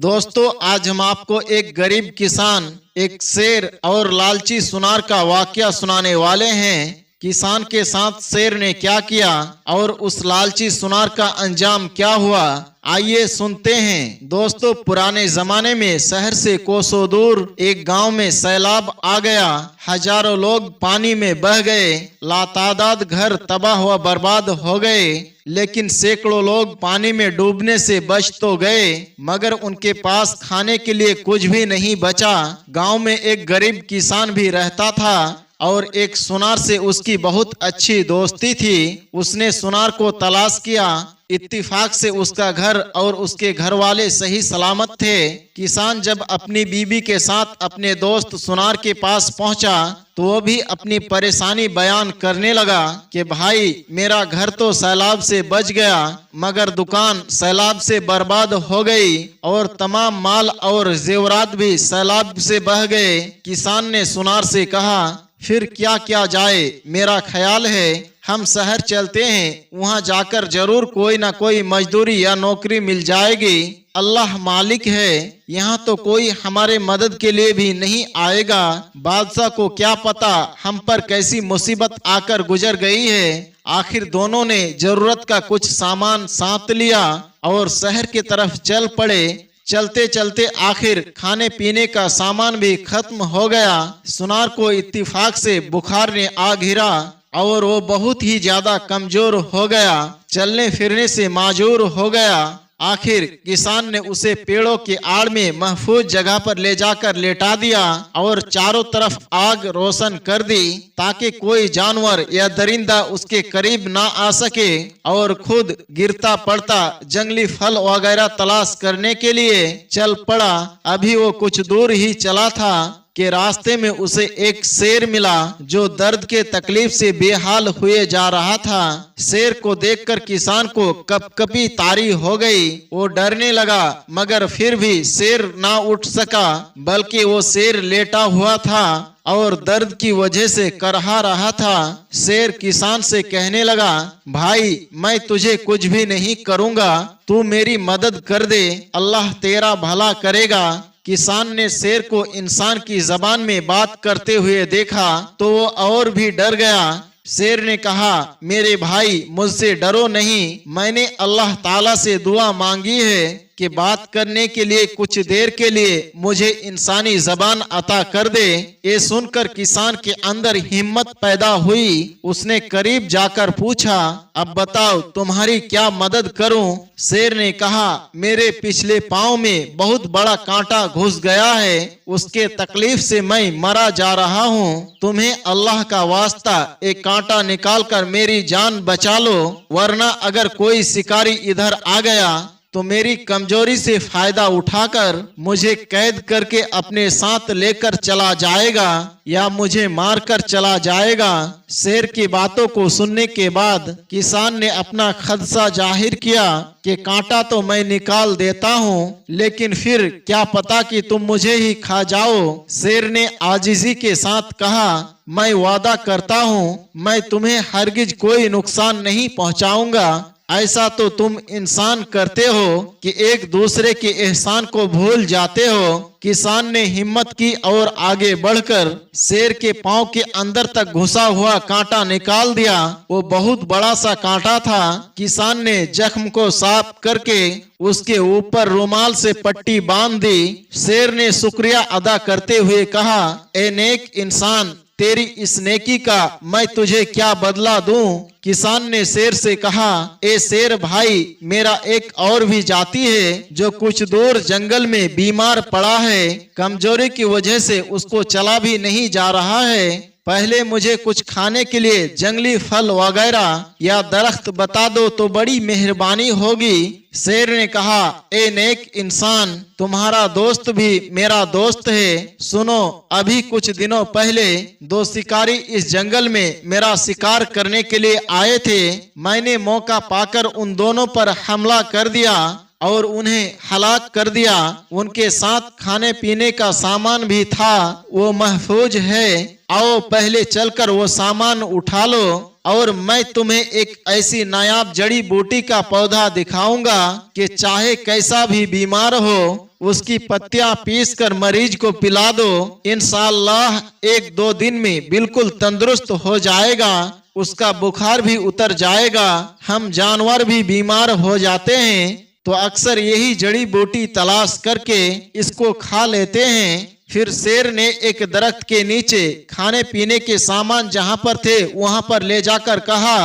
दोस्तों, आज हम आपको एक गरीब किसान, एक शेर और लालची सुनार का वाकया सुनाने वाले हैं। किसान के साथ शेर ने क्या किया और उस लालची सुनार का अंजाम क्या हुआ, आइए सुनते हैं। दोस्तों, पुराने जमाने में शहर से कोसों दूर एक गांव में सैलाब आ गया। हजारों लोग पानी में बह गए, लातादाद घर तबाह हुआ बर्बाद हो गए। लेकिन सैकड़ों लोग पानी में डूबने से बच तो गए, मगर उनके पास खाने के लिए कुछ भी नहीं बचा। गांव में एक गरीब किसान भी रहता था और एक सुनार से उसकी बहुत अच्छी दोस्ती थी। उसने सुनार को तलाश किया। इत्तिफाक से उसका घर और उसके घर वाले सही सलामत थे। किसान जब अपनी बीबी के साथ अपने दोस्त सुनार के पास पहुंचा तो वो भी अपनी परेशानी बयान करने लगा कि भाई, मेरा घर तो सैलाब से बच गया, मगर दुकान सैलाब से बर्बाद हो गई और तमाम माल और जेवरात भी सैलाब से बह गए। किसान ने सुनार से कहा, फिर क्या किया जाए? मेरा ख्याल है हम शहर चलते हैं, वहां जाकर जरूर कोई ना कोई मजदूरी या नौकरी मिल जाएगी। अल्लाह मालिक है, यहाँ तो कोई हमारे मदद के लिए भी नहीं आएगा। बादशाह को क्या पता हम पर कैसी मुसीबत आकर गुजर गई है। आखिर दोनों ने जरूरत का कुछ सामान साथ लिया और शहर की तरफ चल पड़े। चलते चलते आखिर खाने पीने का सामान भी खत्म हो गया। सुनार को इत्तिफाक से बुखार ने आ घिरा और वो बहुत ही ज्यादा कमजोर हो गया, चलने फिरने से माजूर हो गया। आखिर किसान ने उसे पेड़ों के आड़ में महफूज जगह पर ले जाकर लेटा दिया और चारों तरफ आग रोशन कर दी ताकि कोई जानवर या दरिंदा उसके करीब ना आ सके, और खुद गिरता पड़ता जंगली फल वगैरह तलाश करने के लिए चल पड़ा। अभी वो कुछ दूर ही चला था कि रास्ते में उसे एक शेर मिला जो दर्द के तकलीफ से बेहाल हुए जा रहा था। शेर को देखकर किसान को कपकपी तारी हो गई। वो डरने लगा, मगर फिर भी शेर ना उठ सका, बल्कि वो शेर लेटा हुआ था और दर्द की वजह से करहा रहा था। शेर किसान से कहने लगा, भाई, मैं तुझे कुछ भी नहीं करूँगा, तू मेरी मदद कर दे, अल्लाह तेरा भला करेगा। किसान ने शेर को इंसान की जबान में बात करते हुए देखा तो वो और भी डर गया। शेर ने कहा, मेरे भाई, मुझसे डरो नहीं, मैंने अल्लाह ताला से दुआ मांगी है कि बात करने के लिए कुछ देर के लिए मुझे इंसानी जबान अता कर दे। ये सुनकर किसान के अंदर हिम्मत पैदा हुई। उसने करीब जाकर पूछा, अब बताओ तुम्हारी क्या मदद करूं? शेर ने कहा, मेरे पिछले पांव में बहुत बड़ा कांटा घुस गया है, उसके तकलीफ से मैं मरा जा रहा हूँ। तुम्हें अल्लाह का वास्ता एक कांटा निकाल कर मेरी जान बचा लो, वरना अगर कोई शिकारी इधर आ गया तो मेरी कमजोरी से फायदा उठाकर मुझे कैद करके अपने साथ लेकर चला जाएगा या मुझे मारकर चला जाएगा। शेर की बातों को सुनने के बाद किसान ने अपना खदशा जाहिर किया कि कांटा तो मैं निकाल देता हूँ, लेकिन फिर क्या पता कि तुम मुझे ही खा जाओ। शेर ने आजिजी के साथ कहा, मैं वादा करता हूँ मैं तुम्हें हरगिज कोई नुकसान नहीं पहुँचाऊंगा। ऐसा तो तुम इंसान करते हो कि एक दूसरे के एहसान को भूल जाते हो। किसान ने हिम्मत की और आगे बढ़कर शेर के पांव के अंदर तक घुसा हुआ कांटा निकाल दिया। वो बहुत बड़ा सा कांटा था। किसान ने जख्म को साफ करके उसके ऊपर रुमाल से पट्टी बांध दी। शेर ने शुक्रिया अदा करते हुए कहा, ए नेक इंसान, तेरी इस नेकी का मैं तुझे क्या बदला दूं? किसान ने शेर से कहा, ए शेर भाई, मेरा एक और भी जाती है जो कुछ दूर जंगल में बीमार पड़ा है। कमजोरी की वजह से उसको चला भी नहीं जा रहा है। पहले मुझे कुछ खाने के लिए जंगली फल वगैरह या दरख्त बता दो तो बड़ी मेहरबानी होगी। शेर ने कहा, ए नेक इंसान, तुम्हारा दोस्त भी मेरा दोस्त है। सुनो, अभी कुछ दिनों पहले दो शिकारी इस जंगल में मेरा शिकार करने के लिए आए थे। मैंने मौका पाकर उन दोनों पर हमला कर दिया और उन्हें हलाक कर दिया। उनके साथ खाने पीने का सामान भी था, वो महफूज है। आओ पहले चलकर वो सामान उठा लो और मैं तुम्हें एक ऐसी नायाब जड़ी बूटी का पौधा दिखाऊंगा कि चाहे कैसा भी बीमार हो उसकी पत्तियां पीस कर मरीज को पिला दो, इंशाअल्लाह 1-2 दिन में बिल्कुल तंदुरुस्त हो जाएगा, उसका बुखार भी उतर जाएगा। हम जानवर भी बीमार हो जाते हैं तो अक्सर यही जड़ी बूटी तलाश करके इसको खा लेते हैं। फिर शेर ने एक दरख्त के नीचे खाने पीने के सामान जहां पर थे वहां पर ले जाकर कहा,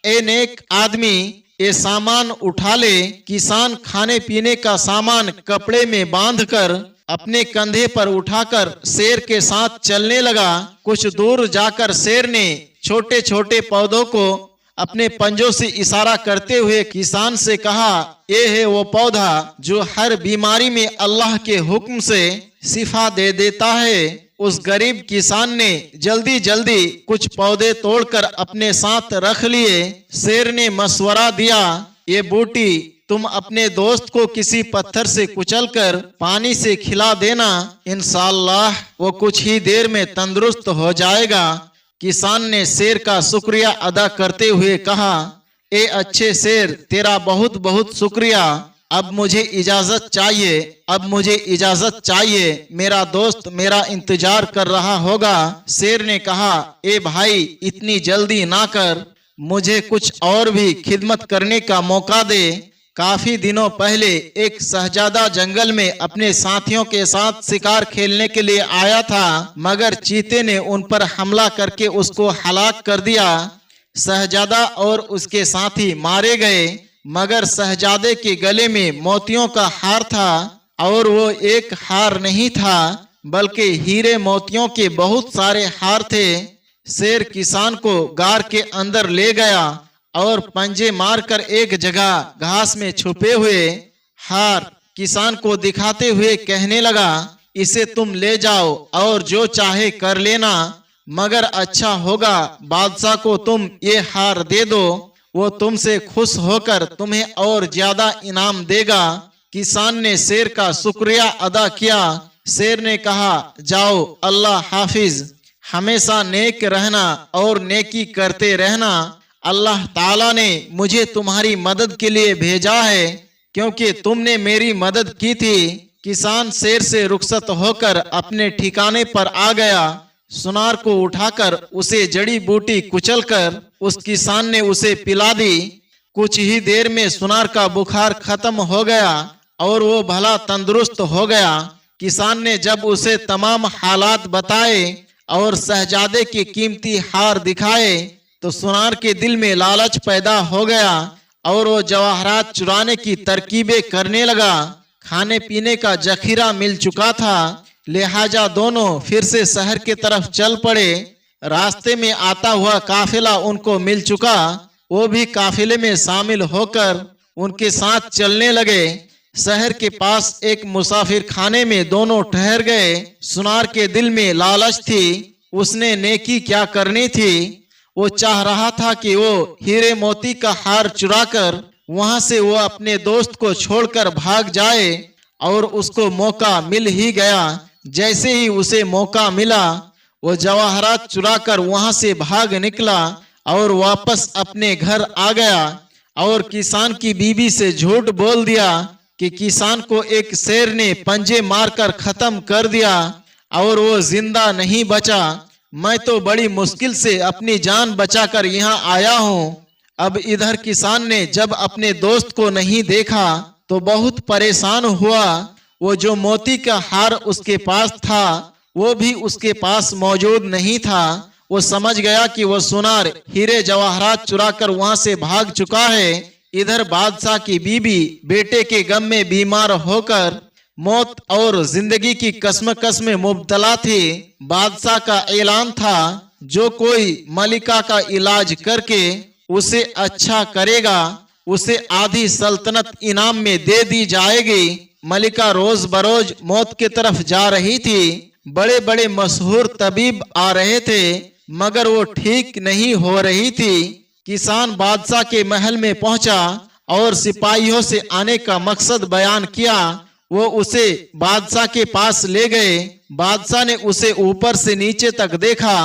ए नेक आदमी, ये सामान उठा ले। किसान खाने पीने का सामान कपड़े में बांधकर अपने कंधे पर उठाकर शेर के साथ चलने लगा। कुछ दूर जाकर शेर ने छोटे छोटे पौधों को अपने पंजों से इशारा करते हुए किसान से कहा, ये है वो पौधा जो हर बीमारी में अल्लाह के हुक्म से शिफा दे देता है। उस गरीब किसान ने जल्दी जल्दी कुछ पौधे तोड़कर अपने साथ रख लिए। शेर ने मशवरा दिया, ये बूटी तुम अपने दोस्त को किसी पत्थर से कुचलकर पानी से खिला देना, इंशाअल्लाह वो कुछ ही देर में तंदुरुस्त हो जाएगा। किसान ने शेर का शुक्रिया अदा करते हुए कहा, ए अच्छे शेर, तेरा बहुत बहुत शुक्रिया। अब मुझे इजाजत चाहिए, अब मुझे इजाजत चाहिए, मेरा दोस्त मेरा इंतजार कर रहा होगा। शेर ने कहा, ए भाई, इतनी जल्दी ना कर, मुझे कुछ और भी खिदमत करने का मौका दे। काफी दिनों पहले एक शहजादा जंगल में अपने साथियों के साथ शिकार खेलने के लिए आया था, मगर चीते ने उन पर हमला करके उसको हलाक कर दिया। शहजादा और उसके साथी मारे गए, मगर शहजादे के गले में मोतियों का हार था, और वो एक हार नहीं था बल्कि हीरे मोतियों के बहुत सारे हार थे। शेर किसान को गार के अंदर ले गया और पंजे मारकर एक जगह घास में छुपे हुए हार किसान को दिखाते हुए कहने लगा, इसे तुम ले जाओ और जो चाहे कर लेना, मगर अच्छा होगा बादशाह को तुम ये हार दे दो, वो तुमसे खुश होकर तुम्हें और ज्यादा इनाम देगा। किसान ने शेर का शुक्रिया अदा किया। शेर ने कहा, जाओ, अल्लाह हाफिज, हमेशा नेक रहना और नेकी करते रहना। अल्लाह ताला ने मुझे तुम्हारी मदद के लिए भेजा है, क्योंकि तुमने मेरी मदद की थी। किसान शेर से रुखसत होकर अपने ठिकाने पर आ गया। सुनार को उठाकर उसे जड़ी बूटी कुचलकर उस किसान ने उसे पिला दी। कुछ ही देर में सुनार का बुखार खत्म हो गया और वो भला तंदुरुस्त हो गया। किसान ने जब उसे तमाम हालात बताए और शहजादे के कीमती हार दिखाए तो सुनार के दिल में लालच पैदा हो गया और वो जवाहरात चुराने की तरकीबें करने लगा। खाने पीने का जखीरा मिल चुका था, लिहाजा दोनों फिर से शहर की तरफ चल पड़े। रास्ते में आता हुआ काफिला उनको मिल चुका, वो भी काफिले में शामिल होकर उनके साथ चलने लगे। शहर के पास एक मुसाफिर खाने में दोनों ठहर गए। सुनार के दिल में लालच थी, उसने नेकी क्या करनी थी। वो चाह रहा था कि वो हीरे मोती का हार चुराकर वहां से वो अपने दोस्त को छोड़कर भाग जाए, और उसको मौका मिल ही गया। जैसे ही उसे मौका मिला वो जवाहरात चुराकर वहां से भाग निकला और वापस अपने घर आ गया और किसान की बीवी से झूठ बोल दिया कि किसान को एक शेर ने पंजे मारकर खत्म कर दिया और वो जिंदा नहीं बचा। मैं तो बड़ी मुश्किल से अपनी जान बचाकर यहाँ आया हूँ। अब इधर किसान ने जब अपने दोस्त को नहीं देखा तो बहुत परेशान हुआ। वो जो मोती का हार उसके पास था वो भी उसके पास मौजूद नहीं था। वो समझ गया कि वो सुनार हीरे जवाहरात चुराकर वहां से भाग चुका है। इधर बादशाह की बीबी बेटे के गम में बीमार होकर मौत और जिंदगी की कसमकस में मुब्तला थी। बादशाह का ऐलान था, जो कोई मलिका का इलाज करके उसे अच्छा करेगा उसे आधी सल्तनत इनाम में दे दी जाएगी। मलिका रोज बरोज मौत की तरफ जा रही थी। बड़े बड़े मशहूर तबीब आ रहे थे, मगर वो ठीक नहीं हो रही थी। किसान बादशाह के महल में पहुंचा और सिपाहियों से आने का मकसद बयान किया। वो उसे बादशाह के पास ले गए। बादशाह ने उसे ऊपर से नीचे तक देखा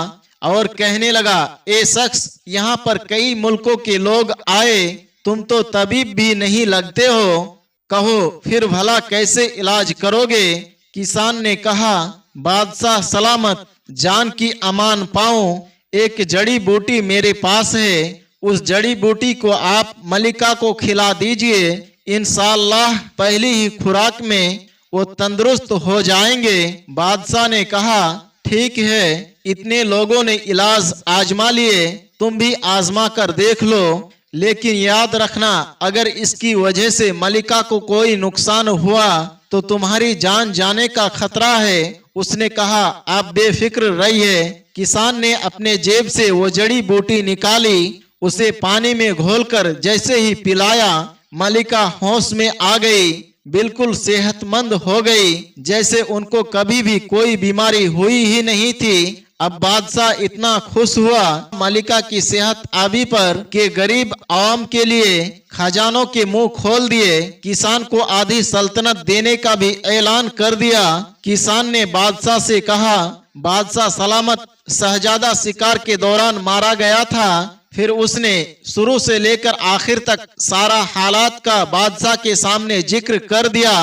और कहने लगा, ए शख्स, यहाँ पर कई मुल्कों के लोग आए, तुम तो तबीब भी नहीं लगते हो, कहो फिर भला कैसे इलाज करोगे? किसान ने कहा, बादशाह सलामत, जान की अमान पाऊं, एक जड़ी बूटी मेरे पास है, उस जड़ी बूटी को आप मलिका को खिला दीजिए, इंशाअल्लाह पहली ही खुराक में वो तंदुरुस्त हो जाएंगे। बादशाह ने कहा, ठीक है, इतने लोगों ने इलाज आजमा लिए, तुम भी आजमा कर देख लो, लेकिन याद रखना अगर इसकी वजह से मलिका को कोई नुकसान हुआ तो तुम्हारी जान जाने का खतरा है। उसने कहा, आप बेफिक्र रहिए। किसान ने अपने जेब से वो जड़ी बूटी निकाली, उसे पानी में घोलकर जैसे ही पिलाया, मलिका होश में आ गई, बिल्कुल सेहतमंद हो गई, जैसे उनको कभी भी कोई बीमारी हुई ही नहीं थी। अब बादशाह इतना खुश हुआ मलिका की सेहत आबी पर कि गरीब आवाम के लिए खजानों के मुंह खोल दिए। किसान को आधी सल्तनत देने का भी ऐलान कर दिया। किसान ने बादशाह से कहा, बादशाह सलामत, शहजादा शिकार के दौरान मारा गया था। फिर उसने शुरू से लेकर आखिर तक सारा हालात का बादशाह के सामने जिक्र कर दिया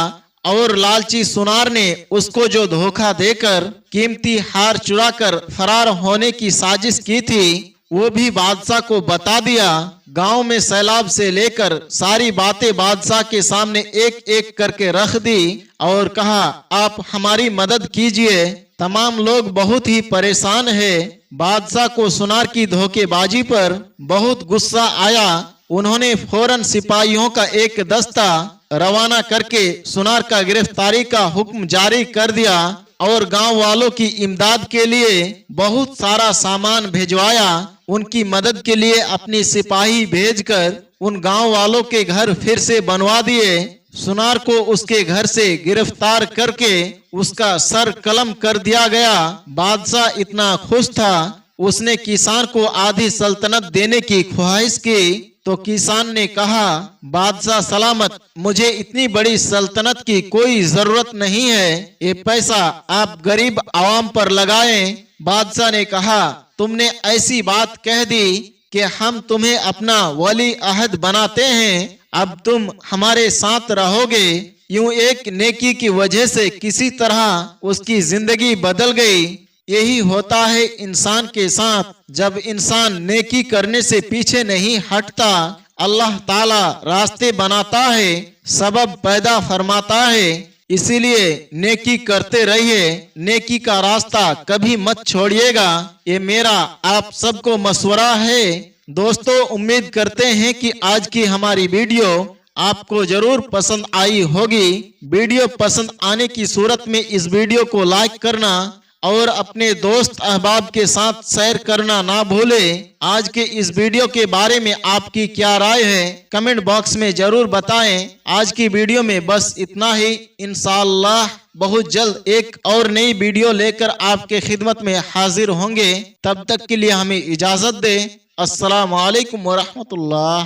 और लालची सुनार ने उसको जो धोखा देकर कीमती हार चुराकर फरार होने की साजिश की थी वो भी बादशाह को बता दिया। गांव में सैलाब से लेकर सारी बातें बादशाह के सामने एक एक करके रख दी और कहा, आप हमारी मदद कीजिए। तमाम लोग बहुत ही परेशान हैं। बादशाह को सुनार की धोखेबाजी पर बहुत गुस्सा आया। उन्होंने फौरन सिपाहियों का एक दस्ता रवाना करके सुनार का गिरफ्तारी का हुक्म जारी कर दिया और गांव वालों की इमदाद के लिए बहुत सारा सामान भिजवाया। उनकी मदद के लिए अपनी सिपाही भेजकर उन गांव वालों के घर फिर से बनवा दिए। सुनार को उसके घर से गिरफ्तार करके उसका सर कलम कर दिया गया। बादशाह इतना खुश था, उसने किसान को आधी सल्तनत देने की ख्वाहिश की तो किसान ने कहा, बादशाह सलामत, मुझे इतनी बड़ी सल्तनत की कोई जरूरत नहीं है, ये पैसा आप गरीब आवाम पर लगाएं। बादशाह ने कहा, तुमने ऐसी बात कह दी कि हम तुम्हें अपना वली अहद बनाते हैं, अब तुम हमारे साथ रहोगे। यूं एक नेकी की वजह से किसी तरह उसकी जिंदगी बदल गई। यही होता है इंसान के साथ, जब इंसान नेकी करने से पीछे नहीं हटता, अल्लाह ताला रास्ते बनाता है, सबब पैदा फरमाता है। इसीलिए नेकी करते रहिए, नेकी का रास्ता कभी मत छोड़िएगा। ये मेरा आप सबको मशवरा है। दोस्तों, उम्मीद करते हैं कि आज की हमारी वीडियो आपको जरूर पसंद आई होगी। वीडियो पसंद आने की सूरत में इस वीडियो को लाइक करना और अपने दोस्त अहबाब के साथ शेयर करना ना भूलें। आज के इस वीडियो के बारे में आपकी क्या राय है, कमेंट बॉक्स में जरूर बताएं। आज की वीडियो में बस इतना ही। इंशाअल्लाह बहुत जल्द एक और नई वीडियो लेकर आपके खिदमत में हाजिर होंगे। तब तक के लिए हमें इजाजत दें। अस्सलाम वालेकुम व रहमतुल्लाह।